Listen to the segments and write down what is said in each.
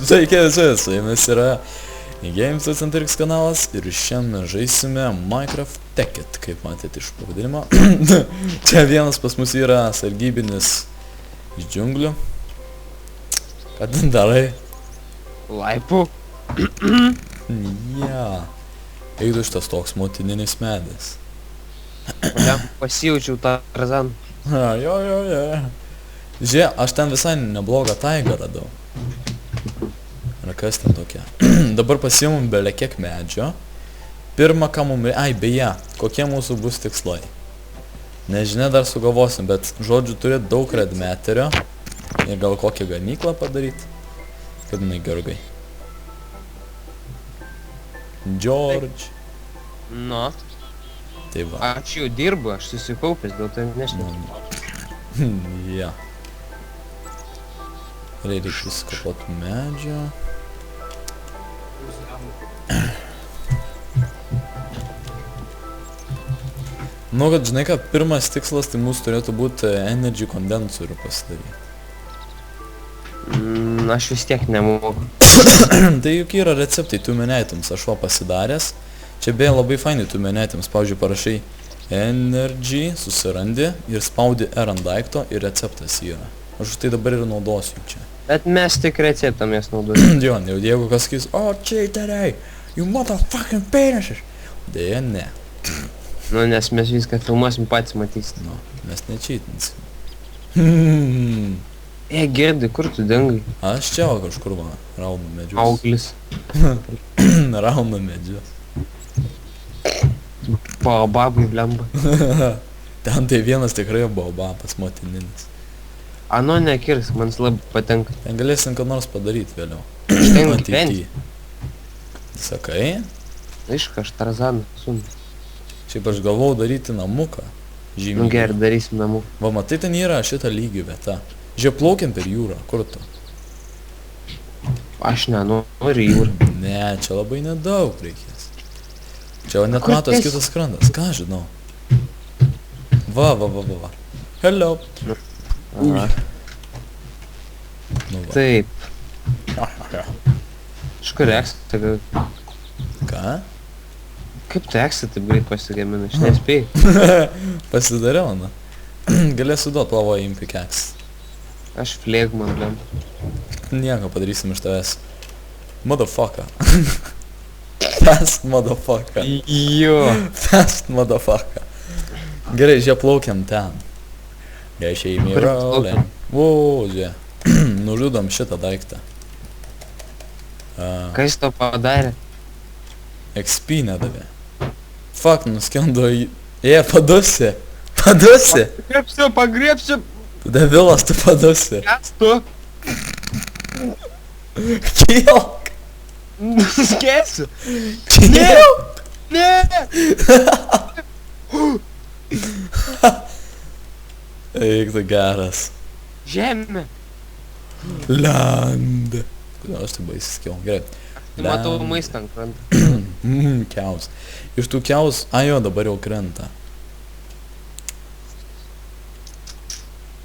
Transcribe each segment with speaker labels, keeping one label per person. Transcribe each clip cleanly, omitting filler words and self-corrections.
Speaker 1: Sveiki visi, su jumis yra Games Centrix kanalas ir šiandien žaisime Minecraft Tekit, kaip matėte iš pavadinimo. Čia vienas pas mus yra sargybinis iš džiunglių. Ką ten darai?
Speaker 2: Laipu.
Speaker 1: Ja. Eikdu šitas toks motininis medis.
Speaker 2: Pasijaučiau Tarzan.
Speaker 1: Jo. Žiūrėk, aš ten visai neblogą taigą radau. Ar kas ten tokia? Dabar pasiimam belė kiek medžio. Pirma, ką mum... Ai, beje, kokie mūsų bus tikslai. Nežinia, dar sugalvosim, bet žodžiu turi daug redmeterio. Ir gal kokią gamyklą padaryti. Kad jinai gergai. George.
Speaker 2: Nu.
Speaker 1: Tai va.
Speaker 2: Aš jau dirbu, aš susikaupęs, dėl to nešneku.
Speaker 1: Ja. Reikia suskapot medžio. Nu, kad žinai ką, pirmas tikslas tai mūsų turėtų būti energy kondensorių pasidaryti.
Speaker 2: Aš vis tiek nemoku.
Speaker 1: Tai juk yra receptai tų menėtėms, aš va pasidaręs. Čia beje labai fainai tų menėtėms, pavyzdžiui, parašai energy, susirandi ir spaudi R ant daikto ir receptas yra. Aš tai dabar ir naudosiu čia.
Speaker 2: Bet mes tik receptą mes naudojame.
Speaker 1: Jo, jeigu kas sakys, o cheateriai, you motherfucking penises. Deja, ne.
Speaker 2: Nu, nes mes viską filmuosim patys matysim.
Speaker 1: Nu, mes necheatinsim.
Speaker 2: Girdi, kur tu dingai?
Speaker 1: Aš čia kažkur va, raunu medžius.
Speaker 2: Auglis.
Speaker 1: Raunu medžius.
Speaker 2: Baobabai blemba.
Speaker 1: Ten tai vienas tikrai baobabas motininis.
Speaker 2: Ano nekirs, man labai patinka.
Speaker 1: Ten galėsim ką nors padaryti vėliau.
Speaker 2: Ateity.
Speaker 1: Sakai?
Speaker 2: Aišku, aš Tarzaną sundu.
Speaker 1: Šiaip aš galvau daryti namuką.
Speaker 2: Nu gerai, darysim namų.
Speaker 1: Va, matai, ten yra šita lygi vieta. Žiūrėk, plaukiam per jūrą. Kur tu?
Speaker 2: Aš nenoriu jūrą.
Speaker 1: Ne, čia labai nedaug reikės. Čia net matos kitas skrandas. Ką žinau? Va. Hello.
Speaker 2: Aha.
Speaker 1: Nu va.
Speaker 2: Taip. Iš kur eksą?
Speaker 1: Ką?
Speaker 2: Kaip tu eksą taip greit pasigamina? Aš nespėjau.
Speaker 1: Pasidariau, na. Galėsiu duot lavo impi keks.
Speaker 2: Aš flegman, blem.
Speaker 1: Nieko padarysim iš tavęs. Motherfucker. Fast motherfucker.
Speaker 2: Jo.
Speaker 1: Fast motherfucker. Gerai, žiūrėk, plaukiam ten. Gaišiai mirolė. Žiūrėk. Nužudom šitą daiktą.
Speaker 2: Kas to padarė?
Speaker 1: XP nedavė. Fuck, nuskendo į... Padusi. Padusi.
Speaker 2: Pagriepsiu.
Speaker 1: Tu devilas, tu padusi.
Speaker 2: Kas tu?
Speaker 1: Kilk.
Speaker 2: Nuskėsiu.
Speaker 1: Kilk.
Speaker 2: Ne.
Speaker 1: Eik, tu geras.
Speaker 2: Žemė.
Speaker 1: Land. Kodėl aš tai baisiskiau? Gerai.
Speaker 2: Matau maistą ant krantą.
Speaker 1: Kiaus. Iš tų kiaus... Jo, dabar jau krenta.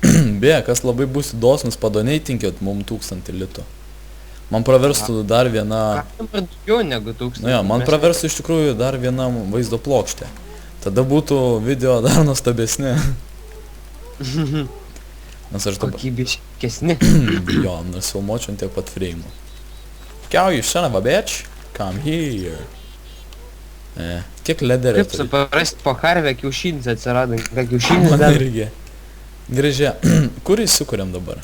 Speaker 1: Beje, kas labai bus įdosnus, padoneitinkit mum 1000 litų. Man praverstų dar viena...
Speaker 2: Daugiau negu 1000.
Speaker 1: Nu jo, man praverstų iš tikrųjų dar viena vaizdo plokštė. Tada būtų video dar nuostabesni. Nes aš dabar...
Speaker 2: Kokybiškesni.
Speaker 1: Jo, nors filmuočiau tiek pat freimų. Kiau, you son of a bitch. Come here. Kiek lederė
Speaker 2: Kaip suprasti, po karvę kiaušinis atsirado. Ką kiaušinis
Speaker 1: Man
Speaker 2: dar?
Speaker 1: irgi. Gražia, kur įsikuriam dabar?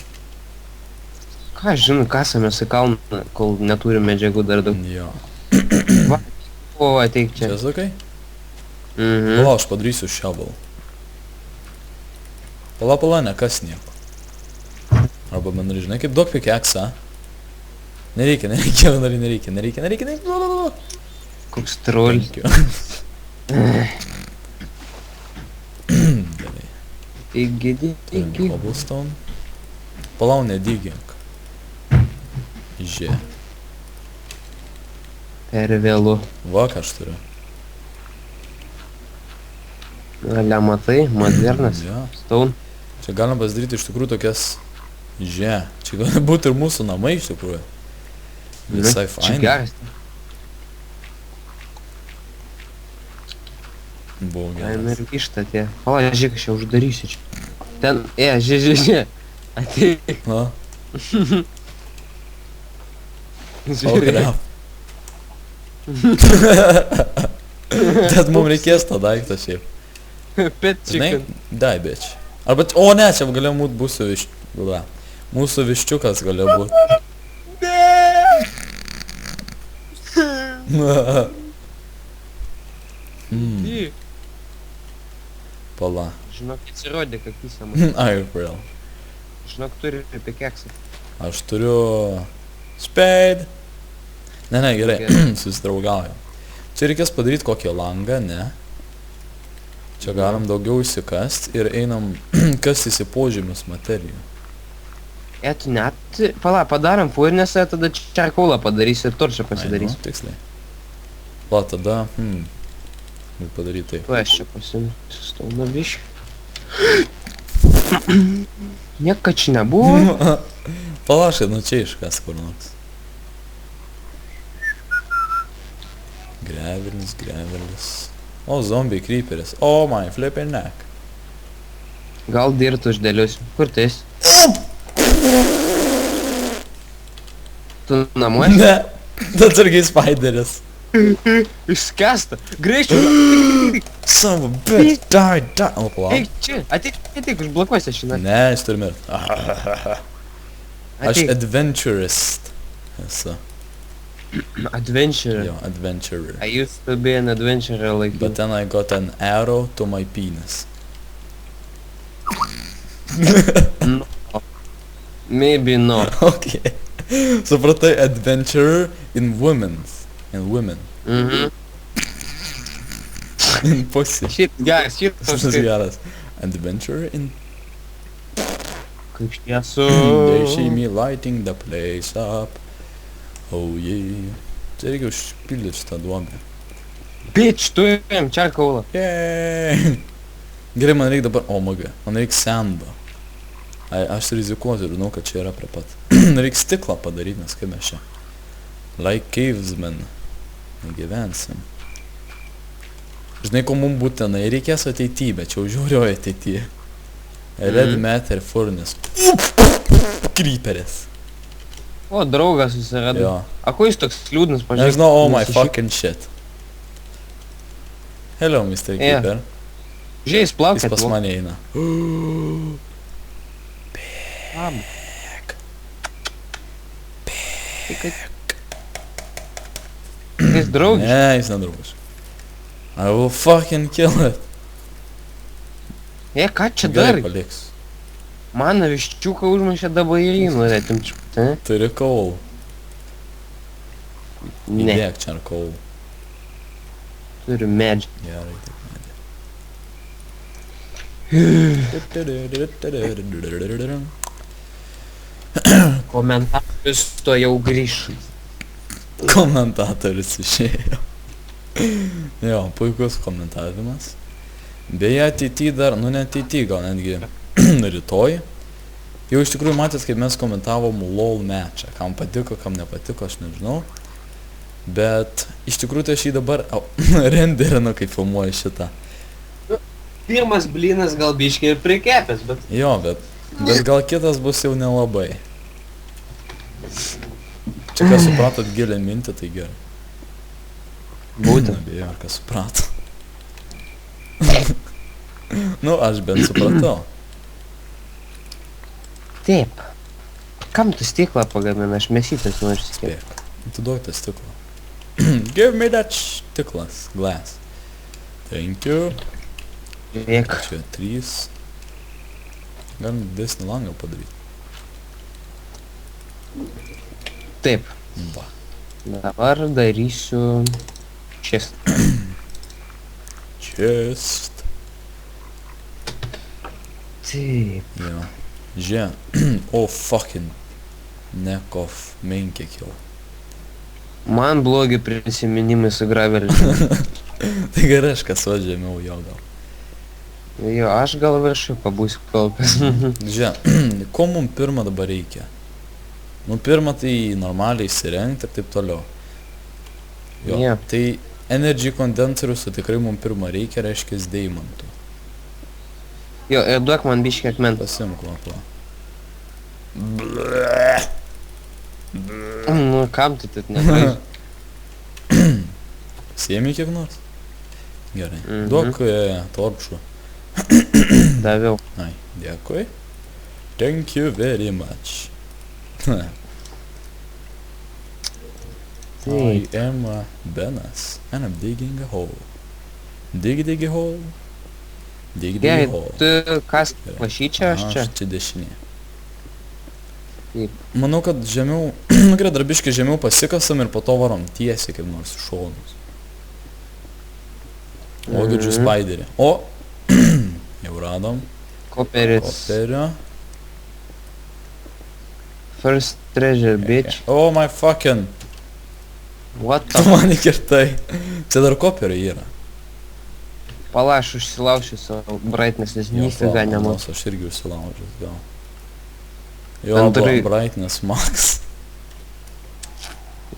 Speaker 2: Ką žinau, kasamės į kalną, kol neturim medžiagų dar daug.
Speaker 1: Jo.
Speaker 2: Va, o ateik čia.
Speaker 1: Čia sakai?
Speaker 2: Mhm.
Speaker 1: Pala, aš padarysiu shovel. Pala, nekas nieko. Arba man žinai, kaip duok pikeksą. Nereikia.
Speaker 2: Koks trolis. Įgidi.
Speaker 1: Cobblestone. Palau, nedygink. Žie.
Speaker 2: Per vėlu.
Speaker 1: Va, ką aš turiu.
Speaker 2: Galia matai, modernas.
Speaker 1: Jo.
Speaker 2: Stone.
Speaker 1: Čia galima pasidaryti iš tikrųjų tokias... Čia gali būti ir mūsų namai iš tikrųjų. Visai
Speaker 2: Čia
Speaker 1: fainai.
Speaker 2: geras.
Speaker 1: Buvo
Speaker 2: Ai, nu
Speaker 1: geras.
Speaker 2: ir višta tie. Pala, žiūrėk, aš jau uždarysiu čia. Ten, žiūrėk. Ateik.
Speaker 1: Na, o
Speaker 2: Žiūrėk.
Speaker 1: krep. Bet mums reikės tą daiktą šiaip.
Speaker 2: Pet
Speaker 1: Žinai,
Speaker 2: chicken.
Speaker 1: dai, bitch. Arba, o ne, čia galėjo būt mūsų viščiukas galėjo būt.
Speaker 2: Jį.
Speaker 1: Pala.
Speaker 2: Žinok, atsirodė, kad jis jam.
Speaker 1: Ai, real.
Speaker 2: Žinok, turi pikeksą.
Speaker 1: Aš turiu... Spade. Ne, gerai, susidraugaujam. Čia reikės padaryti kokį langą, ne? Čia galim daugiau įsikast ir einam kastis į požymius materijų.
Speaker 2: Tu net... Pala, padarom furnesą, tada čarkaulą padarysi ir torčą
Speaker 1: Ai,
Speaker 2: pasidarysi.
Speaker 1: nu, tiksliai. Va, tada... Ir padaryti taip.
Speaker 2: Tu aš čia pasimsiu stauną biškį. Nieko čia nebuvo.
Speaker 1: Palaškai, nu čia iškas kur nors. Grevelis. O, zombiai creeperis. Oh my flipping neck.
Speaker 2: Gal dirtų uždėliusi. Kur tu esi? Tu namuose?
Speaker 1: Ne, atsargiai spideris.
Speaker 2: Išskęsta. Greičiau.
Speaker 1: Savo bitch, die. O, palauk.
Speaker 2: Eik čia. Ateik, užblokuosi šiandien.
Speaker 1: Ne, jis turi mirt. Aš
Speaker 2: Ateik.
Speaker 1: adventurist esu.
Speaker 2: Adventure.
Speaker 1: Jo, adventurer.
Speaker 2: I used to be an adventurer like
Speaker 1: But then I got an arrow to my penis.
Speaker 2: you. Maybe no.
Speaker 1: Okay. Supratai, adventurer in women.
Speaker 2: Mhm.
Speaker 1: In pussy.
Speaker 2: Šit geras, šit
Speaker 1: Tas geras. Adventurer in...
Speaker 2: Kaip šviesu.
Speaker 1: They see me lighting the place up. Oh yeah. Čia reikia užpildyti šitą duobę.
Speaker 2: Bitch, turim čarkaulą.
Speaker 1: Yeeey. Gerai, man reikia dabar... O, maga. Man reikia sendo. Aš rizikuosiu ir žinau, kad čia yra prie pat. Reikia stiklą padaryti, nes kaip mes čia. Like cavesmen. Gyvensim. Žinai, ko mums būtinai reikės ateityje, bet čia jau žiūrioju ateityje. Red matter furnace. Creeperis.
Speaker 2: O, draugas susirado.
Speaker 1: Jo.
Speaker 2: A ko jis toks liūdnas, pažiūrėk?
Speaker 1: Nežinau, oh my
Speaker 2: Nusišyp-
Speaker 1: fucking shit. Hello, Mr. Creeper.
Speaker 2: Žiūrėk, jis plaukia.
Speaker 1: Jis pas mane eina.
Speaker 2: Jis draugas.
Speaker 1: Ne, jis nedraugas. I will fucking kill it.
Speaker 2: Ką čia
Speaker 1: Gerai,
Speaker 2: darai?
Speaker 1: paliks.
Speaker 2: Mano viščiuką užmušė dabar ir norėtum čia.
Speaker 1: Turi coal.
Speaker 2: Ne,
Speaker 1: Įdėk čia ar coal.
Speaker 2: turiu medžią.
Speaker 1: Gerai, taip medė.
Speaker 2: Komentatorius to jau grįš.
Speaker 1: Komentatorius išėjo. Jo, puikus komentavimas. Beje, ateityje dar, nu ne ateityje, gal netgi rytoj. Jau iš tikrųjų matėt, kaip mes komentavom LOL matchą. Kam patiko, kam nepatiko, aš nežinau. Bet iš tikrųjų tai aš jį dabar renderinu, kai filmuoju šitą.
Speaker 2: Pirmas blynas gal biškiai ir prikepęs, bet...
Speaker 1: Jo, bet gal kitas bus jau nelabai. Čia kas supratot gilę mintį, tai gerai.
Speaker 2: Būtent.
Speaker 1: Nebėjau, ar kas suprato. Nu, aš bent supratau.
Speaker 2: Taip. Kam tu stiklą pagamina, aš mesytas noriu skėti.
Speaker 1: Spėk. Tu duok tą stiklą. Give me that stiklas. Glass. Thank you.
Speaker 2: Žiūrėk.
Speaker 1: Čia 3. Galim didesnį langą padaryti.
Speaker 2: Taip.
Speaker 1: Va.
Speaker 2: Dabar darysiu šis.
Speaker 1: Chest.
Speaker 2: Taip.
Speaker 1: Jo. Žia. O, fucking. Neck of menkė kill.
Speaker 2: Man blogi prisiminimai su graveliu.
Speaker 1: Tai gerai, aš kas žemiau jo gal.
Speaker 2: Jo, aš gal viršui pabūsiu kol kas.
Speaker 1: Žia, ko mums pirmą dabar reikia? Nu, pirmą tai normaliai įsirengti ir taip toliau. Jo,
Speaker 2: Jo.
Speaker 1: tai energy kondensorius, tai tikrai mums pirmą reikia, reiškia deimantų.
Speaker 2: Jo, ir duok man biškį akmenų.
Speaker 1: Pasimk, va.
Speaker 2: Nu, kam tai taip negražu?
Speaker 1: Siemi kiek nors? Gerai.
Speaker 2: Mhm.
Speaker 1: Duok torčų.
Speaker 2: Daviau.
Speaker 1: Ai, dėkui. Thank you very much. I am Benas and I'm digging a hole. Dig a hole. Dig
Speaker 2: Gerai,
Speaker 1: a hole.
Speaker 2: tu kas
Speaker 1: Gerai.
Speaker 2: pašyčia, aš čia.
Speaker 1: Čia dešinė.
Speaker 2: Taip.
Speaker 1: Manau, kad žemiau, gerai, darbiškai žemiau pasikasam ir po to varom tiesiai kaip nors į šonus. O, girdžiu spiderį. O, jau radom.
Speaker 2: Koperis.
Speaker 1: Koperio.
Speaker 2: First treasure, bitch.
Speaker 1: Oh my fucking.
Speaker 2: What
Speaker 1: Tu
Speaker 2: the...
Speaker 1: man įkirtai. Čia dar koperio yra.
Speaker 2: Pala, aš užsilaušiu savo brightness, nes nifiga nematau.
Speaker 1: Aš irgi užsilaužęs, gal. Jo,
Speaker 2: Antrai-
Speaker 1: brightness max.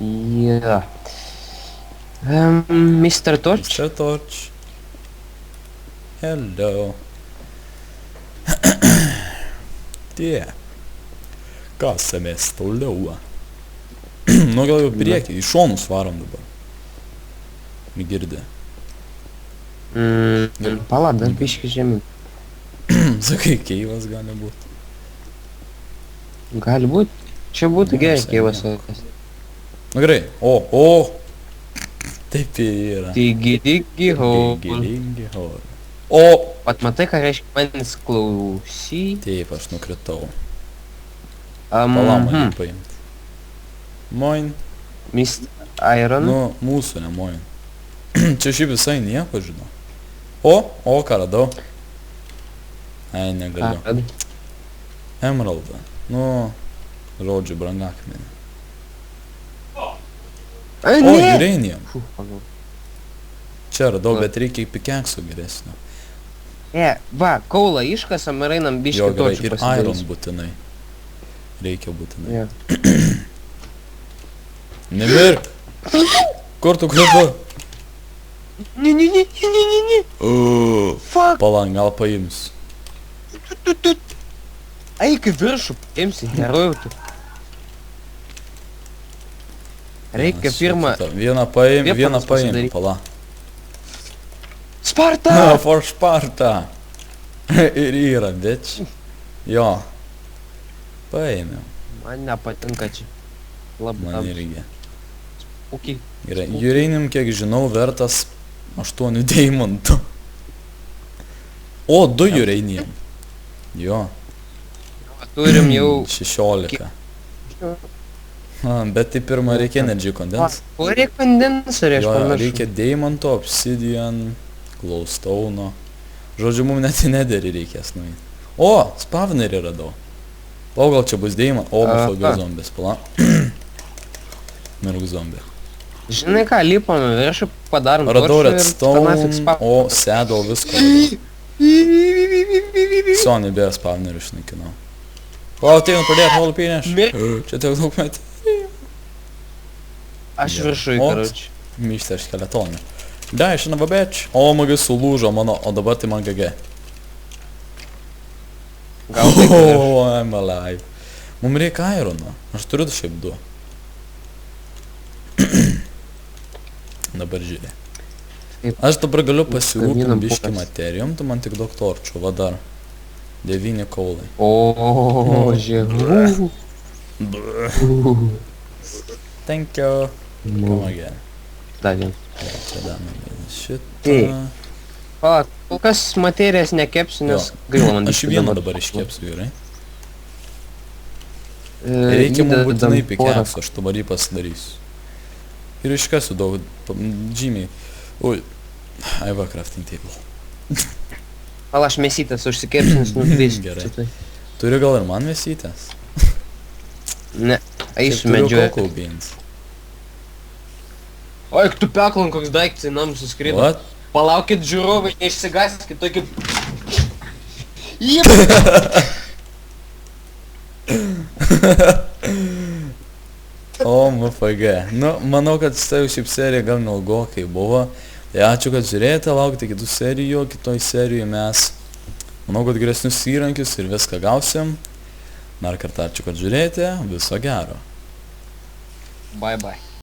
Speaker 2: Yeah. Mr. Torch?
Speaker 1: Čia torch. Hello. Tie. Kasamės toliau. Nu gal jau priekį, į šonus varom dabar. Girdi.
Speaker 2: Pala, dar biškį žemyn.
Speaker 1: Sakai, keivas gali būti.
Speaker 2: Gali būt. Čia būtų
Speaker 1: Ne,
Speaker 2: gerai,
Speaker 1: visai
Speaker 2: keivas.
Speaker 1: Nu gerai. O. Taip ir yra.
Speaker 2: Digi, digi, ho.
Speaker 1: Gilingi hor. O.
Speaker 2: Pat matai, ką reiškia manęs klausy.
Speaker 1: Taip, aš nukritau. Palam man jį
Speaker 2: Mhm.
Speaker 1: paimti. Moin.
Speaker 2: Mr. Iron.
Speaker 1: Nu, mūsų, ne moin. Čia šiaip visai nieko, žinau. O, ką radau? Ai, negaliu.
Speaker 2: Ką?
Speaker 1: Emeraldą. Nu, žodžiu, brangakmenį.
Speaker 2: Ai,
Speaker 1: O,
Speaker 2: ne!
Speaker 1: uranium.
Speaker 2: Fuh, pagal.
Speaker 1: Čia radau,
Speaker 2: Va.
Speaker 1: bet reikia pikeksų geresnio.
Speaker 2: Va, kaulą iškasam ir einam
Speaker 1: Jo,
Speaker 2: biškį
Speaker 1: gerai,
Speaker 2: točių
Speaker 1: ir iron
Speaker 2: pasidarysim.
Speaker 1: būtinai. Reikia būtinai.
Speaker 2: Jo.
Speaker 1: Nemirk! Kur tu kritu?
Speaker 2: Ne. Fuck.
Speaker 1: Palang, gal paims.
Speaker 2: Eik į viršų, imsi herojų tu. Reikia pirmą...
Speaker 1: Vieną paim,
Speaker 2: Prieplaukas
Speaker 1: vieną paim.
Speaker 2: pasidaryk.
Speaker 1: Pala.
Speaker 2: Sparta!
Speaker 1: For Sparta. Ir yra, bitch. Jo. Paėmiau.
Speaker 2: Man nepatinka čia.
Speaker 1: Man
Speaker 2: Labai.
Speaker 1: irgi.
Speaker 2: Okay.
Speaker 1: Gerai. Uranium, kiek žinau, vertas 8 deimantų. O, 2 uranium. Jo.
Speaker 2: Turim jau...
Speaker 1: 16. Bet tai pirmą reikia energy condens.
Speaker 2: O reikia kondensorį, aš
Speaker 1: Jo,
Speaker 2: pamiršau.
Speaker 1: reikia deimanto, obsidian, glowstone. Žodžiu, mums net į nederį reikės nueiti. O, spawnerį radau. O, gal čia bus deimant. O, mūsų zombis, pala. Mirk zombį.
Speaker 2: Žinai ką, lipam į viršų, padarom
Speaker 1: Radau
Speaker 2: torčių ir
Speaker 1: redstone,
Speaker 2: tenais spawn.
Speaker 1: o, sedau visko. radau. Sony be spawnerių išnaikinau. O, ateinu pradėti holpineš.
Speaker 2: Mirk.
Speaker 1: Čia tiek daug metį.
Speaker 2: Aš viršui,
Speaker 1: O.
Speaker 2: karoči.
Speaker 1: Myštė iš skeletonų. Dai, šiandien babeč. O, magi sulūžo mano, o dabar tai man GG.
Speaker 2: Gal tai viršų.
Speaker 1: Oh, I'm alive. Mums reikia irono. Aš turiu šiaip 2. Dabar žiūrė.
Speaker 2: Taip.
Speaker 1: Aš dabar galiu pasirūpinti
Speaker 2: Gaminam
Speaker 1: biškį
Speaker 2: pukas.
Speaker 1: materijom, tu man tik duok torčių, va dar. 9 kaulai.
Speaker 2: O, žiūrėjau.
Speaker 1: Thank you.
Speaker 2: Nu,
Speaker 1: Come again.
Speaker 2: davėm.
Speaker 1: Čia dar šitą.
Speaker 2: Taip. Pala, kol kas materijas nekepsiu, nes gaila man
Speaker 1: Aš
Speaker 2: biškį
Speaker 1: vieną
Speaker 2: dabar.
Speaker 1: dabar iškepsiu, gerai?
Speaker 2: E,
Speaker 1: Reikia mums
Speaker 2: įdedam
Speaker 1: būtinai
Speaker 2: porą.
Speaker 1: pikeksų, aš dabar jį pasidarysiu. Ir iškasiu daug, žymiai. Ui. Ai va, crafting table.
Speaker 2: Pala, aš mesytės užsikepsins, nuklysiu.
Speaker 1: Gerai. Turi gal ir man mėsytės?
Speaker 2: Ne, eisiu
Speaker 1: Turiu
Speaker 2: medžiuoti.
Speaker 1: cocoa beans.
Speaker 2: Oi, tu peklan, koks daiktas į namus suskrido.
Speaker 1: What?
Speaker 2: Palaukit žiūrovai, neišsigaskit tokį... Jep!
Speaker 1: RPG. Nu, manau, kad štai šiaip serija gal neilgokai buvo. Tai ačiū, kad žiūrėjote, laukite kitų serijų. Kitoj serijoje mes, manau, kad geresnius įrankius ir viską gausim. Dar kartą ačiū, kad žiūrėjote. Viso gero.
Speaker 2: Bye bye.